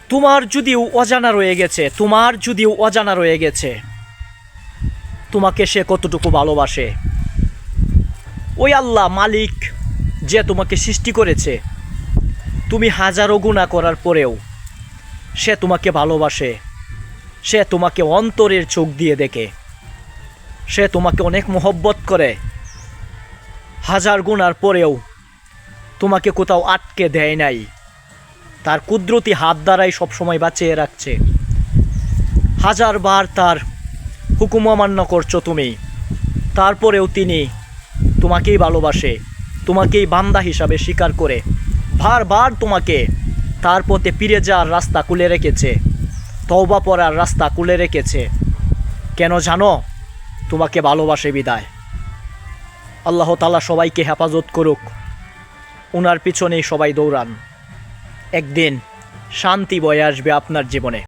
তোমার যদিও অজানা রয়ে গেছে তোমাকে সে কতটুকু ভালোবাসে। ওই আল্লাহ মালিক যে তোমাকে সৃষ্টি করেছে, তুমি হাজারো গুনাহ করার পরেও সে তোমাকে ভালোবাসে। সে তোমাকে অন্তরের চোখ দিয়ে দেখে, সে তোমাকে অনেক মহব্বত করে। হাজার গুনার পরেও তোমাকে কোথাও আটকে দেয় নাই, তার কুদরতি হাত দ্বারাই সবসময় বাঁচিয়ে রাখছে। হাজারবার তার হুকুম অমান্য করছো তুমি, তারপরেও তিনি তোমাকেই ভালোবাসে, তোমাকেই বান্দা হিসাবে স্বীকার করে বারবার তোমাকে তার পথে ফিরে যাওয়ার রাস্তা খুলে রেখেছে, তওবা পড়ার রাস্তা খুলে রেখেছে। কেন জানো? তোমাকে ভালোবাসে বিদায়। আল্লাহ তাআলা সবাইকে হেফাজত করুক, ওনার পিছনেই সবাই দৌড়ান। একদিন শান্তি বয়ে আসবে আপনার জীবনে।